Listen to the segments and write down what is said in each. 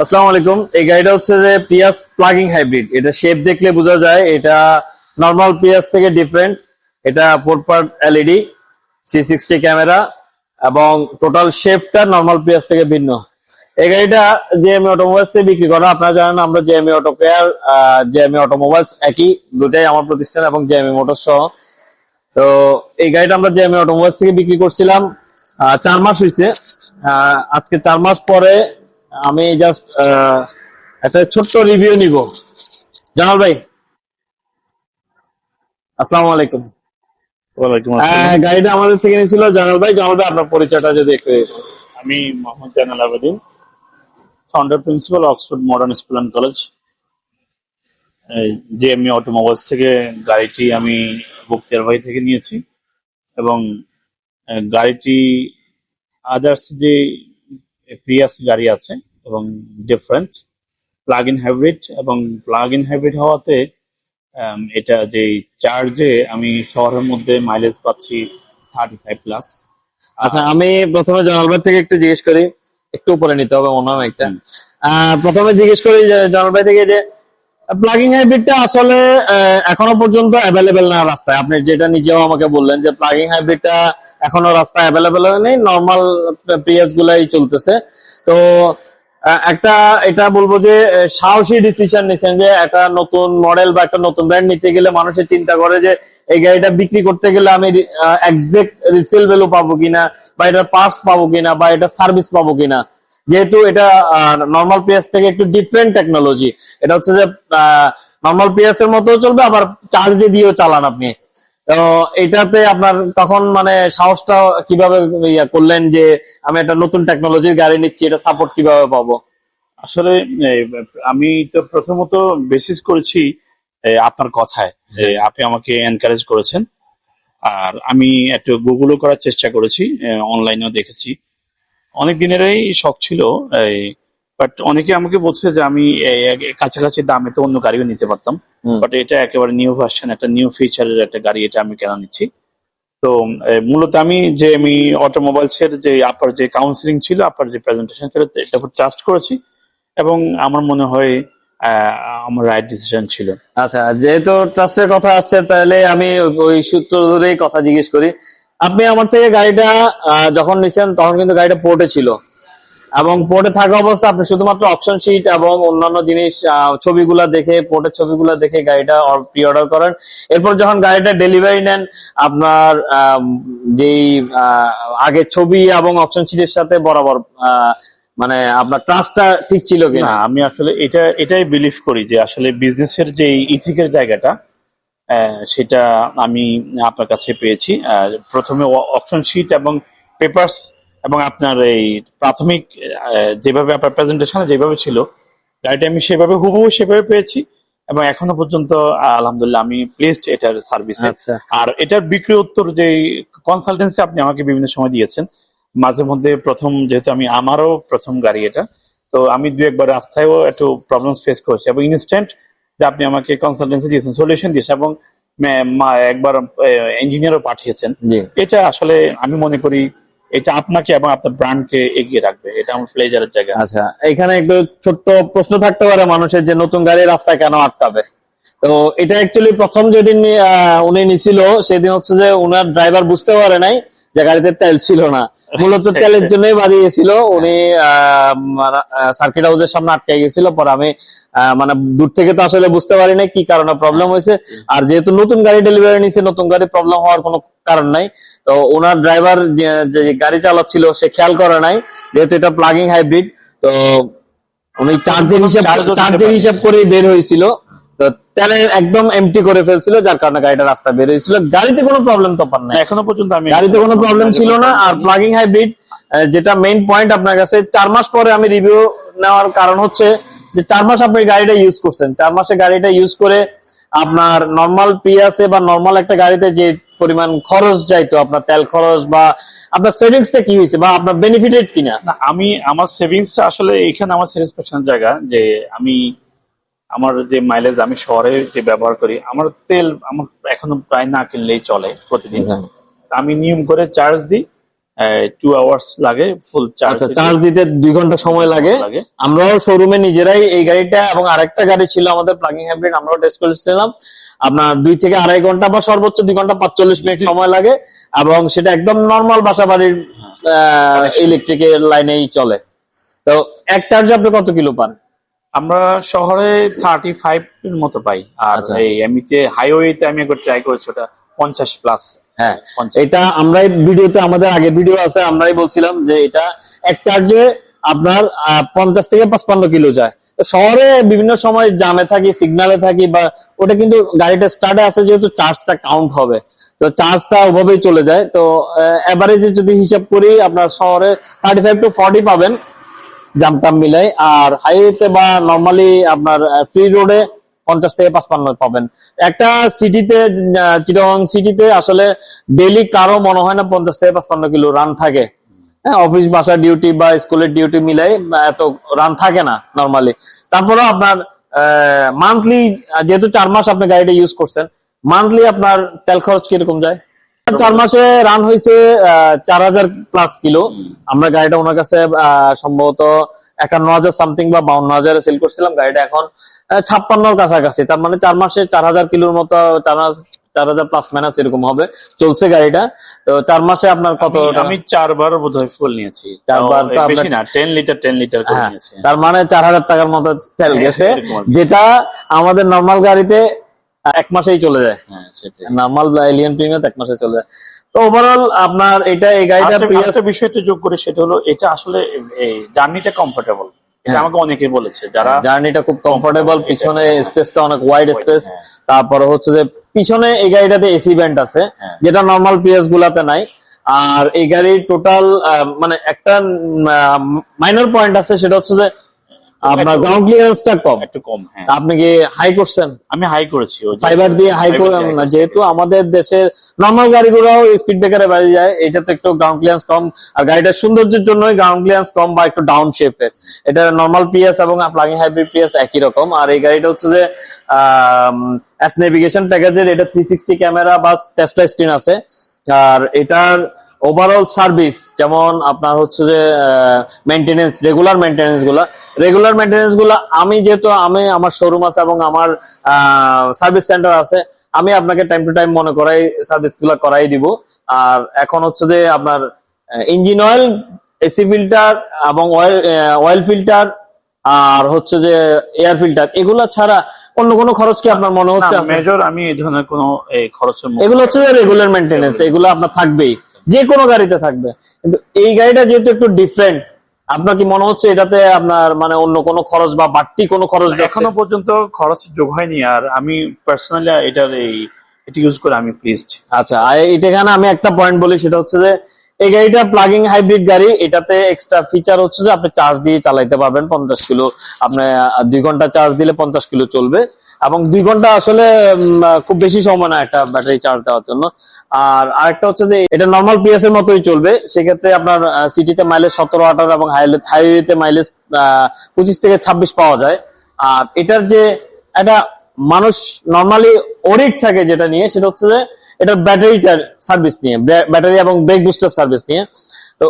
আসসালামু আলাইকুম। এই গাড়িটা হচ্ছে যে পিয়াস প্লাগিং হাইব্রিড। এটা শেপ দেখলে বোঝা যায় এটা নর্মাল পিয়াস থেকে ডিফারেন্ট। এটা 4 পার্ট এলইডি, 360 ক্যামেরা এবং টোটাল শেপটা নর্মাল পিয়াস থেকে ভিন্ন। এই গাড়িটা জেএমএ অটোমোবাইলস এ বিক্রি করা। আপনারা জানেন আমরা JMA auto care, JMA automobiles একই, দুটাই আমার প্রতিষ্ঠান এবং জেএমএ মোটরস সহ। তো এই গাড়িটা আমরা জেএমএ অটোমোবাইলস থেকে বিক্রি করছিলাম। 4 মাস হয়েছে। আজকে 4 মাস পরে আমি জাস্ট একটা ছোট্ট রিভিউ নিব। জানাল ভাই, আসসালামু আলাইকুম। ওয়ালাইকুম আসসালাম। গাড়িটা আমাদের থেকে নিয়েছিল জানাল ভাই। জানাল ভাই, আপনার পরিচয়টা যদি একটু দিতেন। আমি Mohammad Zainal Abedin, founder principal, Oxford modern school and college. JME automobiles থেকে গাড়িটি আমি বক্তিয়ার ভাই থেকে নিয়েছি এবং গাড়িটি আদার্স যে প্রিয়াস গাড়ি আছে এবং ডিফারেন্ট প্লাগ ইন হাইব্রিড, এবং প্লাগ ইন হাইব্রিড হওয়াতে এটা যে চার্জে আমি শহরের মধ্যে মাইলেজ পাচ্ছি 35+। আচ্ছা, আমি প্রথমে জানাল ভাই থেকে একটু জিজ্ঞেস করি। একটু উপরে নিতে হবে মনে হয় একটা। প্রথমে জিজ্ঞেস করি যে জানাল ভাই থেকে, যে প্লাগিং হাইব্রিডটা আসলে এখনো পর্যন্ত অ্যাভেলেবেল না রাস্তায়। আপনি যেটা নিজেও আমাকে বললেন যে প্লাগিং হাইব্রিডটা এখনো রাস্তায় অ্যাভেলেবেল নেই, নর্মাল প্রিয়াস গুলাই চলতেছে। তো একটা এটা বলবো যে সাহসী ডিসিশন নিছেন যে একটা নতুন মডেল বা একটা নতুন ব্র্যান্ড নিতে গেলে মানুষের চিন্তা করে যে এই গাড়িটা বিক্রি করতে গেলে আমি এক্সাক্ট রিসেল ভ্যালু পাবো কিনা, বা এটার পার্টস পাবো কিনা, বা এটা সার্ভিস পাবো কিনা। যেহেতু এটা নর্মাল পিএস থেকে একটু ডিফারেন্ট টেকনোলজি। এটা হচ্ছে যে নর্মাল পিএস এর মতো চলবে, আবার চার্জে দিয়েও চালান আপনি। তো এটাতে আপনার তখন মানে সাহসটা কিভাবে করলেন যে আমি একটা নতুন টেকনোলজির গাড়ি নিচ্ছি, এটা সাপোর্ট কিভাবে পাবো? আসলে এই, আমি তো প্রথমত বেসিস করেছি আপনার কথায়, যে আপনি আমাকে এনকারেজ করেছেন। আর আমি একটু গুগলও করার চেষ্টা করেছি, অনলাইনেও দেখেছি। অনেক দিনেরই শখ ছিল, বাট অনেকে আমাকে বলছে যে আমি কাছাকাছি দামে তো অন্য গাড়িও নিতে পারতাম, বাট এটা একেবারে নিউ ভার্সন, একটা নিউ ফিচারের একটা গাড়ি, এটা আমি কেন নিচ্ছি। তো মূলত আমি অটোমোবাইলস এর যে আপার যে কাউন্সিলিং ছিল, আপার যে প্রেজেন্টেশন ছিল, এটা উপর ট্রাস্ট করেছি এবং আমার মনে হয় আহ, আমার রাইট ডিসিশন ছিল। আচ্ছা, যেহেতু ট্রাস্টের কথা আসছে তাহলে আমি ওই সূত্র ধরেই কথা জিজ্ঞেস করি। আপনি আমার থেকে গাড়িটা যখন নিছেন তখন কিন্তু গাড়িটা পোর্টে ছিল, এবং পোর্টে থাকা অবস্থা আপনি শুধুমাত্র অপশন শিট এবং অন্যান্য জিনিস ছবিগুলা দেখে, পোর্টের ছবিগুলা দেখে গাড়িটা প্রি অর্ডার করেন। এরপর যখন গাড়িটা ডেলিভারি নেন, আপনার যেই আগে ছবি এবং অপশন শিটের সাথে বরাবর মানে আপনার ট্রাস্টটা ঠিক ছিল না, কিনা? আমি আসলে এটাই বিলিভ করি যে আসলে বিজনেসের যে ইথিকের জায়গাটা, সেটা আমি আপনার কাছে পেয়েছি। প্রথমে অপশন শিট এবং পেপারস এবং আপনার এই প্রাথমিক যেভাবে আপনার প্রেজেন্টেশন যেভাবে ছিল, গাড়িটা আমি সেভাবে হুবহু সেভাবে পেয়েছি এবং এখনো পর্যন্ত আলহামদুলিল্লাহ আমি প্লেসড এটার সার্ভিসে। আচ্ছা, আর এটার বিক্রি উত্তর যে কনসালটেন্সি আপনি আমাকে বিভিন্ন সময় দিয়েছেন, মাঝে মধ্যে প্রথম, যেহেতু আমারও প্রথম গাড়ি এটা, তো আমি দু একবার রাস্তায়ও একটু প্রবলেম ফেস করেছি এবং ইনস্ট্যান্ট যে আপনি আমাকে কনসালটেন্সি দিয়েছেন, সলিউশন দিয়েছেন এবং একবার ইঞ্জিনিয়ারও পাঠিয়েছেন। জি। এটা আসলে আমি মনে করি এটা আপনাকে এবং আপনার ব্র্যান্ডকে এগিয়ে রাখবে, এটা আমার প্লেজারের জায়গা। আচ্ছা, এখানে একটু ছোট্ট প্রশ্ন থাকতে পারে মানুষের, যে নতুন গাড়ি রাস্তায় কেন আটকাবে? তো এটা অ্যাকচুয়ালি প্রথম যেদিন উনি নিছিল সেদিন হচ্ছে যে উনার ড্রাইভার বুঝতে পারে নাই যে গাড়িতে তেল ছিল না। মূলত তেলের জন্যই বাড়িয়েছিল উনি। সার্কিট হাউসের সামনে আটকে গেছিল। পরে আমি মানে দূর থেকে তো আসলে বুঝতে পারি নাই কি কারণে প্রবলেম হয়েছে। আর যেহেতু নতুন গাড়ি ডেলিভারি নিছে, নতুন গাড়ি প্রবলেম হওয়ার কোনো কারণ নাই। তো ওনার ড্রাইভার যে গাড়ি চালাচ্ছিল সে খেয়াল করে নাই, যেহেতু এটা প্লাগিং হাইব্রিড। তো উনি চার্জের হিসাব করে বের হয়েছিল। তো তেলে একদম এমটি করে ফেলছিল, যার কারণে গাড়িটা রাস্তা বের হয়েছিল। গাড়িতে কোনো প্রবলেম তো পান নাই? এখনো পর্যন্ত আমি গাড়িতে কোনো প্রবলেম ছিল না। আর প্লাগিং হাইব্রিড যেটা মেইন পয়েন্ট আপনার কাছে, 4 মাস পরে আমি রিভিউ নেওয়ার কারণ হচ্ছে যে 4 মাস আপনি গাড়িটা ইউজ করছেন। 4 মাসে গাড়িটা ইউজ করে আপনার নর্মাল পিয়াসে বা নর্মাল একটা গাড়িতে যে পরিমাণ খরচ যাইতো, আপনার তেল খরচ বা আপনার সেভিংসটা কি হয়েছে, বা আপনার বেনিফিটেড কিনা? না, আমার সেভিংসটা আসলে এখানে আমার স্যাটিসফ্যাকশনের জায়গা, যে আমার যে মাইলেজ আমি শহরে যে ব্যবহার করি, আমার তেল আমার এখনো প্রায় না কিনলেই চলে প্রতিদিন। আমি নিয়ম করে চার্জ দিই 2 hours লাগে ফুল চার্জ। আচ্ছা, চার্জ দিতে 2 ঘন্টা সময় লাগে। আমরাও শোরুমে নিজেরাই এই গাড়িটা এবং আরেকটা গাড়ি ছিল আমাদের প্লাগ-ইন হাইব্রিড, আমরাও টেস্ট করেছিলাম। আপনার 2 থেকে 2.5 ঘন্টা বা সর্বোচ্চ 2 ঘন্টা 45 মিনিট সময় লাগে, এবং সেটা একদম নর্মাল বাসা বাড়ির ইলেকট্রিকের লাইনেই চলে। তো এক চার্জে আপনি কত কিলো পান? আমরা শহরে 35 এর মতো পাই, আর আচ্ছা। এই এমনিতে হাইওয়েতে আমি একবার ট্রাই করেছি, ওটা 50 প্লাস। হ্যাঁ, এটা আমরাই ভিডিওতে, আমাদের আগে ভিডিও আছে, আমরাই বলছিলাম যে এটা এক চার্জে আপনার 50 থেকে 55 কিলো যায়। তো শহরে বিভিন্ন সময় জামে থাকি, সিগনালে থাকি, বা ওটা কিন্তু গাড়িটা স্টার্টে আছে যেহেতু চার্জটা কাউন্ট হবে, তো চার্জটা ওভাবেই চলে যায়। তো এভারেজে যদি হিসাব করি আপনার শহরে 35 টু 40 পাবেন জামটাম মিলাই, আর হাইওয়েতে বা নর্মালি আপনার ফ্রি রোডে 50 থেকে 55 পাবেন। একটা সিটিতে, চিটাগং সিটিতে আসলে ডেইলি কারো মনে হয় না 50 থেকে 55 কিলো রান থাকে। হ্যাঁ, অফিস বাসা ডিউটি বা স্কুলের ডিউটি মিলাই এত রান থাকে না নর্মালি। তারপরেও আপনার মান্থলি, যেহেতু 4 মাস আপনি গাড়িটা ইউজ করছেন, মান্থলি আপনার তেল খরচ কিরকম যায়? 4 মাসে রান হয়েছে 4000 প্লাস কিলো। আমরা গাড়িটা ওনার কাছে সম্ভবত 51,000 সামথিং বা 52,000 সেল করছিলাম। গাড়িটা এখন 56 কাছাকাছি, তার মানে 4 মাসে 4000 কিলোর মতো, 4000 প্লাস মাইনাস এরকম হবে চলছে গাড়িটা। তো 4 মাসে আপনার কত? আমি 4 বার বোধহয় ফুল নিয়েছি, 4 বার তো বেশি না, 10 লিটার করে নিয়েছি। তার মানে 4000 টাকার মতো তেল গেছে, যেটা আমাদের নর্মাল গাড়িতে 1 মাসেই চলে যায়। হ্যাঁ, সেটাই। নর্মাল এলিয়ন প্রিমিয়াম 1 মাসে চলে যায়। তো ওভারঅল আপনার এটা, এই গাড়িটা একটা বিষয়টা যোগ করে, সেটা হলো এটা আসলে এই জার্নিটা কমফোর্টেবল। এটা আমাকে অনেকে বলেছে, যারা জার্নিটা খুব কমফোর্টেবল, পিছনে স্পেসটা অনেক ওয়াইড স্পেস। তারপরে হচ্ছে যে পিছনে এই গাড়িটাতে এসি ভেন্ট আছে, যেটা নর্মাল পিএস গুলাতে নাই। আর এই গাড়ির টোটাল মানে একটা মাইনর পয়েন্ট আছে, সেটা হচ্ছে যে আপনার গ্রাউন্ড ক্লিয়ারেন্সটা কম, একটু কম। হ্যাঁ, আপনি কি হাই করছেন? আমি হাই করেছি, ফাইবার দিয়ে হাই করে, যেহেতু আমাদের দেশের নর্মাল গাড়িগুলোও স্পিড ব্রেকারে বাইরে যায়, এটা তো একটু গ্রাউন্ড ক্লিয়ারেন্স কম। আর গাড়িটার সৌন্দর্যের জন্যই গ্রাউন্ড ক্লিয়ারেন্স কম বা একটু ডাউন শেপের। এটা নর্মাল পিএস এবং প্লাগ-ইন হাইব্রিড পিএস একই রকম। আর এই গাড়িটা হচ্ছে যে এস নেভিগেশন প্যাকেজের, এটা 360 ক্যামেরা বা টেসলা স্ক্রিন আছে। আর এটার ওভারঅল সার্ভিস, যেমন আপনার হচ্ছে যে মেইনটেনেন্স, রেগুলার মেইনটেনেন্স গুলা আমি যেহেতু আমার শোরুম আছে এবং আমার সার্ভিস সেন্টার আছে, আমি আপনাকে টাইম টু টাইম মনে করাই সার্ভিস গুলা করাই দিব। আর এখন হচ্ছে যে আপনার ইঞ্জিন অয়েল, এসি ফিল্টার এবং অয়েল ফিল্টার, আর হচ্ছে যে এয়ার ফিল্টার, এগুলা ছাড়া অন্য কোনো খরচ কি আপনার মনে হচ্ছে? মেজর আমি এই ধরনের কোনো খরচের, এগুলো হচ্ছে রেগুলার মেইনটেনেন্স, এগুলো আপনার থাকবেই, যে কোনো গাড়িতে থাকবে। কিন্তু এই গাড়িটা যেহেতু একটু ডিফারেন্ট, আপনার কি মনে হচ্ছে এটাতে আপনার মানে অন্য কোনো খরচ বা বাড়তি কোনো খরচ? এখনো পর্যন্ত খরচ যোগ হয়নি, আর আমি পার্সোনালি এটা ইউজ করে আমি প্লিজড। আচ্ছা, এটা এখানে আমি একটা পয়েন্ট বলি, সেটা হচ্ছে যে এই গাড়িটা প্লাগ-ইন হাইব্রিড গাড়ি, এটাতে এক্সট্রা ফিচার হচ্ছে যে আপনি চার্জ দিয়ে চালাইতে পারবেন 50 কিলো। আপনি 2 ঘন্টা চার্জ দিলে 50 কিলো চলবে, এবং 2 ঘন্টা আসলে খুব বেশি সময় না একটা ব্যাটারি চার্জ দেওয়ার জন্য। আর আরেকটা হচ্ছে যে এটা নর্মাল পিএস এর মতোই চলবে। সেক্ষেত্রে আপনার সিটিতে মাইলেজ 17-18 এবং হাইওয়েতে মাইলেজ 25 থেকে 26 পাওয়া যায়। আর এটার যে একটা মানুষ নর্মালি অডিট থাকে যেটা নিয়ে, সেটা হচ্ছে যে এটা ব্যাটারিটার সার্ভিস নিয়ে, ব্যাটারি এবং ব্রেক বুস্টার সার্ভিস নিয়ে। তো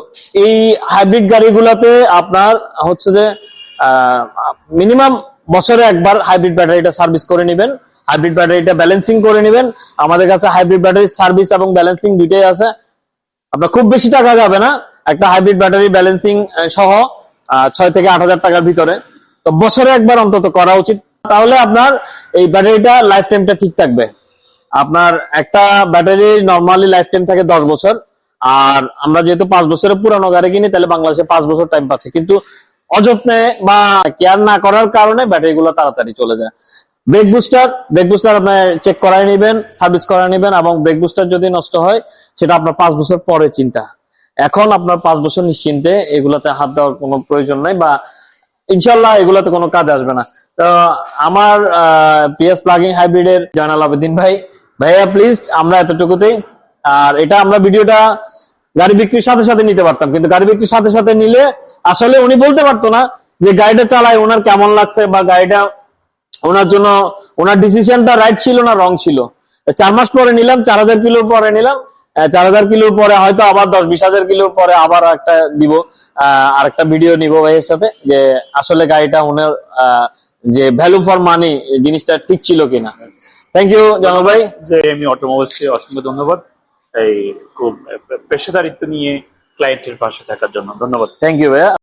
এই হাইব্রিড গাড়িগুলোতে আপনার হচ্ছে যে মিনিমাম বছরে একবার হাইব্রিড ব্যাটারিটা সার্ভিস করে নেবেন, হাইব্রিড ব্যাটারিটা ব্যালেন্সিং করে নেবেন। আমাদের কাছে হাইব্রিড ব্যাটারি সার্ভিস এবং ব্যালেন্সিং দুইটাই আছে। আপনার খুব বেশি টাকা যাবে না, একটা হাইব্রিড ব্যাটারি ব্যালেন্সিং সহ 6 থেকে 8,000 টাকার ভিতরে। তো বছরে একবার অন্তত করা উচিত, তাহলে আপনার এই ব্যাটারিটা লাইফ টাইমটা ঠিক থাকবে। আপনার একটা ব্যাটারি নর্মালি লাইফ টাইম থাকে 10 বছর, আর আমরা যেহেতু 5 বছরের পুরানো গাড়ি কিনি, তাহলে বাংলাদেশে 5 বছর টাইম পাচ্ছে, কিন্তু অযত্নে বা কেয়ার না করার কারণে ব্যাটারি গুলো তাড়াতাড়ি চলে যায়। ব্রেক বুস্টার আপনি চেক করাই নেবেন, সার্ভিস করাই নেবেন, এবং ব্রেক বুস্টার যদি নষ্ট হয় সেটা আপনার 5 বছর পরে চিন্তা। এখন আপনার 5 বছর নিশ্চিন্তে এগুলাতে হাত দেওয়ার কোনো প্রয়োজন নাই, বা ইনশাল্লাহ এগুলাতে কোনো কাজ আসবে না। তো আমার পিএস প্লাগ-ইন হাইব্রিডের জয়নাল আবেদিন ভাইয়া প্লিজ, আমরা এতটুকুতেই। আর এটা আমরা ভিডিওটা গাড়ি বিক্রির সাথে সাথে নিতে পারতাম, কিন্তু গাড়ি বিক্রির সাথে সাথে নিলে আসলে উনি বলতে পারতো না যে গাড়িটা চালায় ওনার কেমন লাগছে, বা গাড়িটা ওনার জন্য ওনার ডিসিশনটা রাইট ছিল না রং ছিল। 4 মাস পরে নিলাম, 4000 কিলো পরে নিলাম, 4,000 কিলো পরে হয়তো আবার 10-20,000 কিলো পরে আবার একটা দিব, আর একটা ভিডিও নিব ভাইয়ের সাথে যে আসলে গাড়িটা ওনার যে ভ্যালু ফর মানি জিনিসটা ঠিক ছিল কিনা। থ্যাংক ইউ জামাল ভাই। যে আমি অটোমোবাইলসকে অসংখ্য ধন্যবাদ, এই খুব পেশাদারিত্ব নিয়ে ক্লায়েন্টের পাশে থাকার জন্য ধন্যবাদ। থ্যাংক ইউ ভাইয়া।